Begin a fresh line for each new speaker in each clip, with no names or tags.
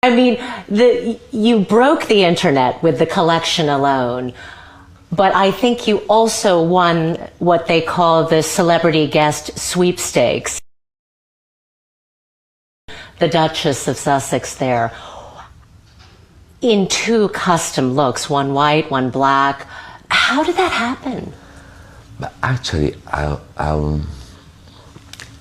I mean, you broke the internet with the collection alone, but I think you also won what they call the celebrity guest sweepstakes. The Duchess of Sussex there, in two custom looks, one white, one black. How did that happen?
But actually,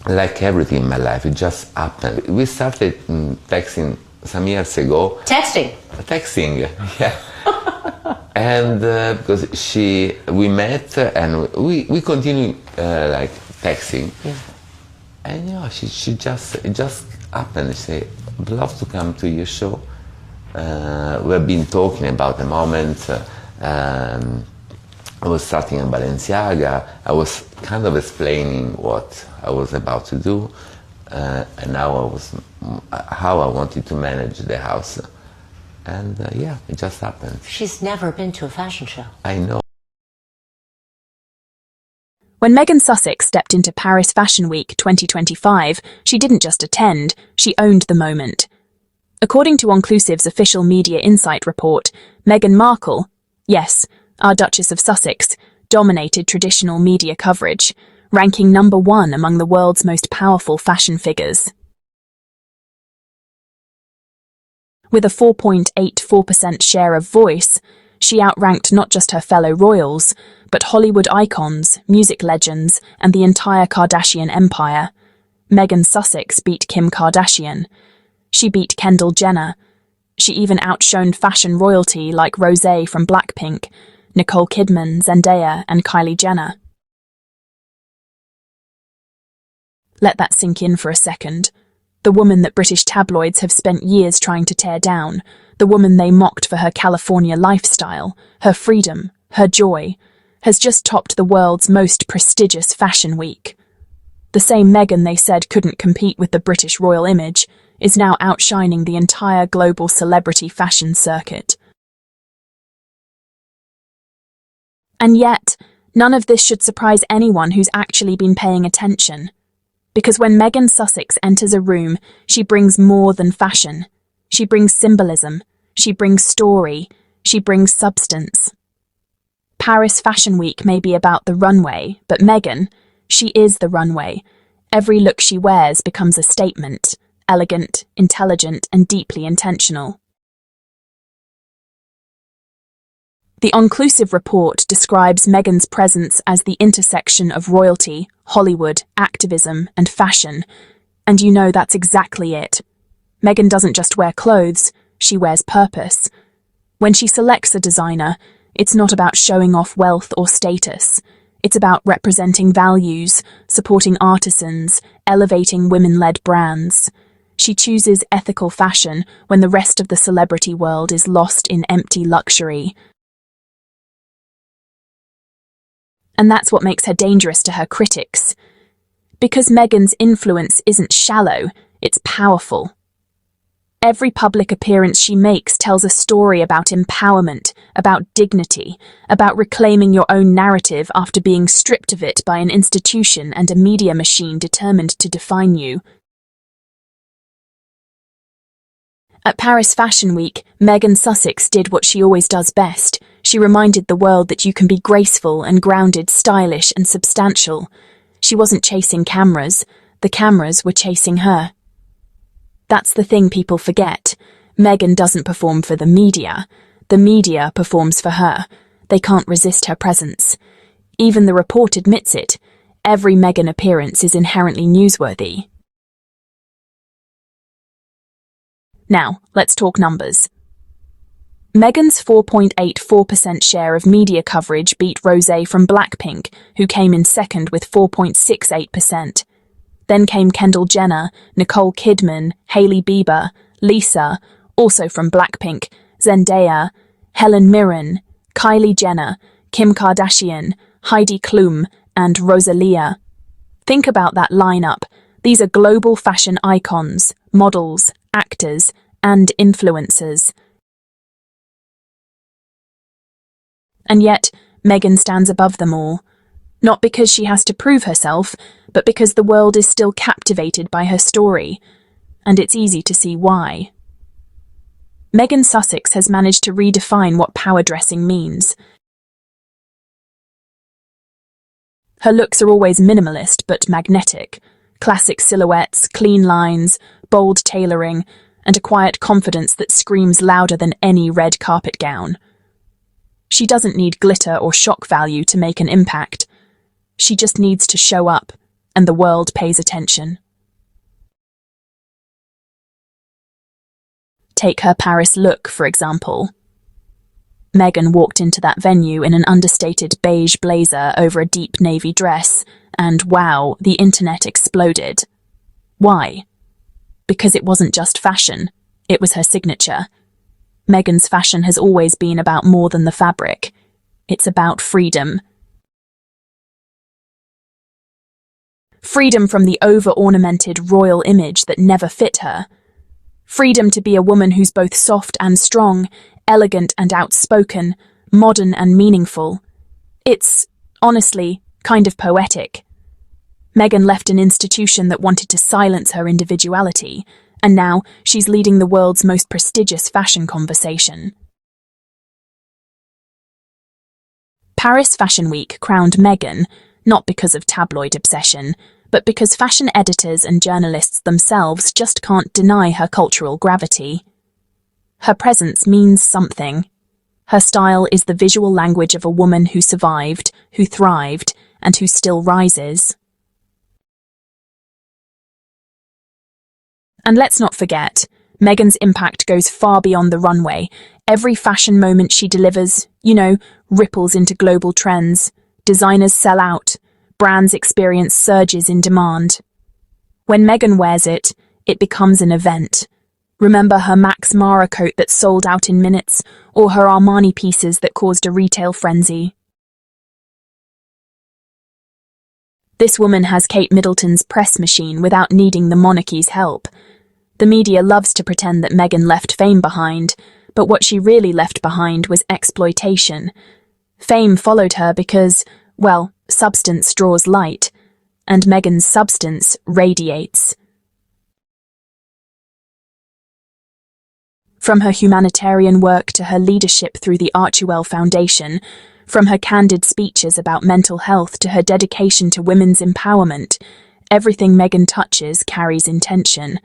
like everything in my life, it just happened. We started texting some years ago.
Texting?
Texting, yeah. And because we met and we continued like texting.
Yeah.
And you know, it just happened. She said, I'd love to come to your show. We've been talking about the moment. I was starting in Balenciaga. I was kind of explaining what I was about to do, and now how I wanted to manage the house. And yeah, it just happened.
She's never been to a fashion show.
I know.
When Meghan Sussex stepped into Paris Fashion Week 2025, she didn't just attend, she owned the moment. According to Onclusive's official media insight report, Meghan Markle, yes, our Duchess of Sussex, dominated traditional media coverage, ranking #1 among the world's most powerful fashion figures. With a 4.84% share of voice, she outranked not just her fellow royals, but Hollywood icons, music legends, and the entire Kardashian empire. Meghan Sussex beat Kim Kardashian. She beat Kendall Jenner. She even outshone fashion royalty like Rosé from Blackpink, Nicole Kidman, Zendaya, and Kylie Jenner. Let that sink in for a second. The woman that British tabloids have spent years trying to tear down, the woman they mocked for her California lifestyle, her freedom, her joy, has just topped the world's most prestigious fashion week. The same Meghan they said couldn't compete with the British royal image is now outshining the entire global celebrity fashion circuit. And yet, none of this should surprise anyone who's actually been paying attention. Because when Meghan Sussex enters a room, she brings more than fashion. She brings symbolism. She brings story. She brings substance. Paris Fashion Week may be about the runway, but Meghan, she is the runway. Every look she wears becomes a statement, elegant, intelligent, and deeply intentional. The Onclusive report describes Meghan's presence as the intersection of royalty, Hollywood, activism, and fashion. And you know that's exactly it. Meghan doesn't just wear clothes, she wears purpose. When she selects a designer, it's not about showing off wealth or status. It's about representing values, supporting artisans, elevating women-led brands. She chooses ethical fashion when the rest of the celebrity world is lost in empty luxury. And that's what makes her dangerous to her critics. Because Meghan's influence isn't shallow, it's powerful. Every public appearance she makes tells a story about empowerment, about dignity, about reclaiming your own narrative after being stripped of it by an institution and a media machine determined to define you. At Paris Fashion Week, Meghan Sussex did what she always does best. She reminded the world that you can be graceful and grounded, stylish and substantial. She wasn't chasing cameras. The cameras were chasing her. That's the thing people forget. Meghan doesn't perform for the media. The media performs for her. They can't resist her presence. Even the report admits it. Every Meghan appearance is inherently newsworthy. Now, let's talk numbers. Meghan's 4.84% share of media coverage beat Rosé from Blackpink, who came in second with 4.68%. Then came Kendall Jenner, Nicole Kidman, Hailey Bieber, Lisa, also from Blackpink, Zendaya, Helen Mirren, Kylie Jenner, Kim Kardashian, Heidi Klum, and Rosalia. Think about that lineup. These are global fashion icons, models, actors, and influencers. And yet, Meghan stands above them all. Not because she has to prove herself, but because the world is still captivated by her story. And it's easy to see why. Meghan Sussex has managed to redefine what power dressing means. Her looks are always minimalist but magnetic. Classic silhouettes, clean lines, bold tailoring, and a quiet confidence that screams louder than any red carpet gown. She doesn't need glitter or shock value to make an impact. She just needs to show up, and the world pays attention. Take her Paris look, for example. Meghan walked into that venue in an understated beige blazer over a deep navy dress, and wow, the internet exploded. Why? Because it wasn't just fashion, it was her signature. Meghan's fashion has always been about more than the fabric. It's about freedom. Freedom from the over-ornamented royal image that never fit her. Freedom to be a woman who's both soft and strong, elegant and outspoken, modern and meaningful. It's, honestly, kind of poetic. Meghan left an institution that wanted to silence her individuality, and now she's leading the world's most prestigious fashion conversation. Paris Fashion Week crowned Meghan, not because of tabloid obsession, but because fashion editors and journalists themselves just can't deny her cultural gravity. Her presence means something. Her style is the visual language of a woman who survived, who thrived, and who still rises. And let's not forget, Meghan's impact goes far beyond the runway. Every fashion moment she delivers, ripples into global trends. Designers sell out. Brands experience surges in demand. When Meghan wears it, it becomes an event. Remember her Max Mara coat that sold out in minutes, or her Armani pieces that caused a retail frenzy. This woman has Kate Middleton's press machine without needing the monarchy's help. The media loves to pretend that Meghan left fame behind, but what she really left behind was exploitation. Fame followed her because, well, substance draws light, and Meghan's substance radiates. From her humanitarian work to her leadership through the Archewell Foundation, from her candid speeches about mental health to her dedication to women's empowerment, everything Meghan touches carries intention.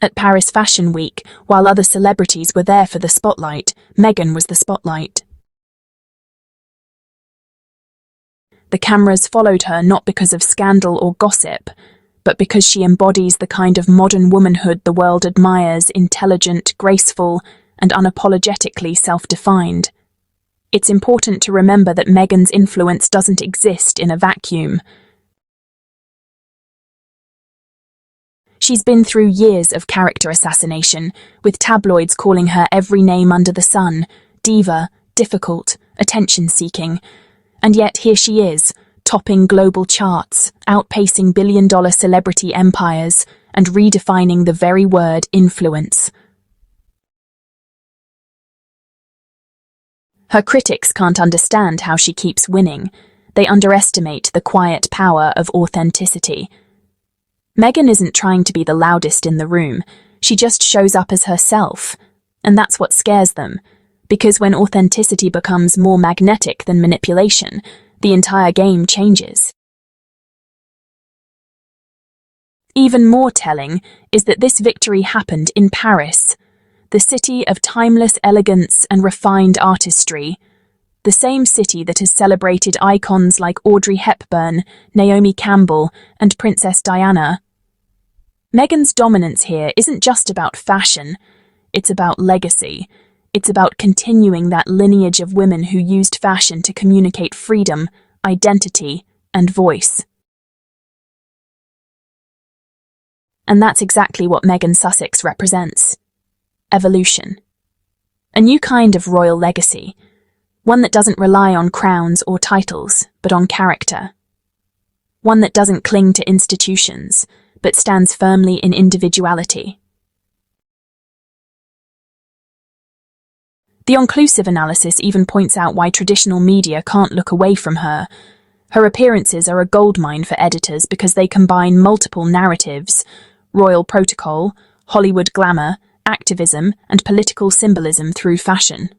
At Paris Fashion Week, while other celebrities were there for the spotlight, Meghan was the spotlight. The cameras followed her not because of scandal or gossip, but because she embodies the kind of modern womanhood the world admires, intelligent, graceful, and unapologetically self-defined. It's important to remember that Meghan's influence doesn't exist in a vacuum. She's been through years of character assassination, with tabloids calling her every name under the sun: diva, difficult, attention-seeking. And yet here she is, topping global charts, outpacing billion-dollar celebrity empires, and redefining the very word influence. Her critics can't understand how she keeps winning. They underestimate the quiet power of authenticity. Meghan isn't trying to be the loudest in the room. She just shows up as herself. And that's what scares them. Because when authenticity becomes more magnetic than manipulation, the entire game changes. Even more telling is that this victory happened in Paris, the city of timeless elegance and refined artistry, the same city that has celebrated icons like Audrey Hepburn, Naomi Campbell, and Princess Diana. Meghan's dominance here isn't just about fashion, it's about legacy. It's about continuing that lineage of women who used fashion to communicate freedom, identity, and voice. And that's exactly what Meghan Sussex represents. Evolution. A new kind of royal legacy, one that doesn't rely on crowns or titles, but on character. One that doesn't cling to institutions, but stands firmly in individuality. The Onclusive analysis even points out why traditional media can't look away from her. Her appearances are a goldmine for editors because they combine multiple narratives: royal protocol, Hollywood glamour, activism, and political symbolism through fashion.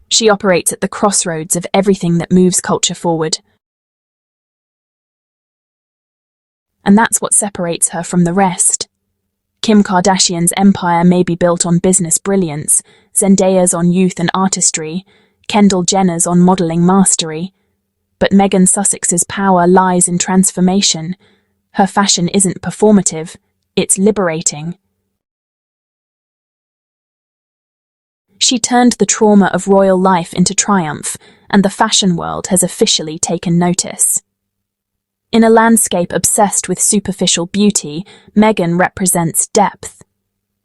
She operates at the crossroads of everything that moves culture forward. And that's what separates her from the rest. Kim Kardashian's empire may be built on business brilliance, Zendaya's on youth and artistry, Kendall Jenner's on modeling mastery. But Meghan Sussex's power lies in transformation. Her fashion isn't performative, it's liberating. She turned the trauma of royal life into triumph, and the fashion world has officially taken notice. In a landscape obsessed with superficial beauty, Meghan represents depth.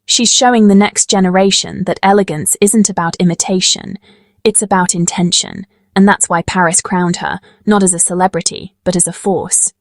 She's showing the next generation that elegance isn't about imitation, it's about intention, and that's why Paris crowned her, not as a celebrity, but as a force.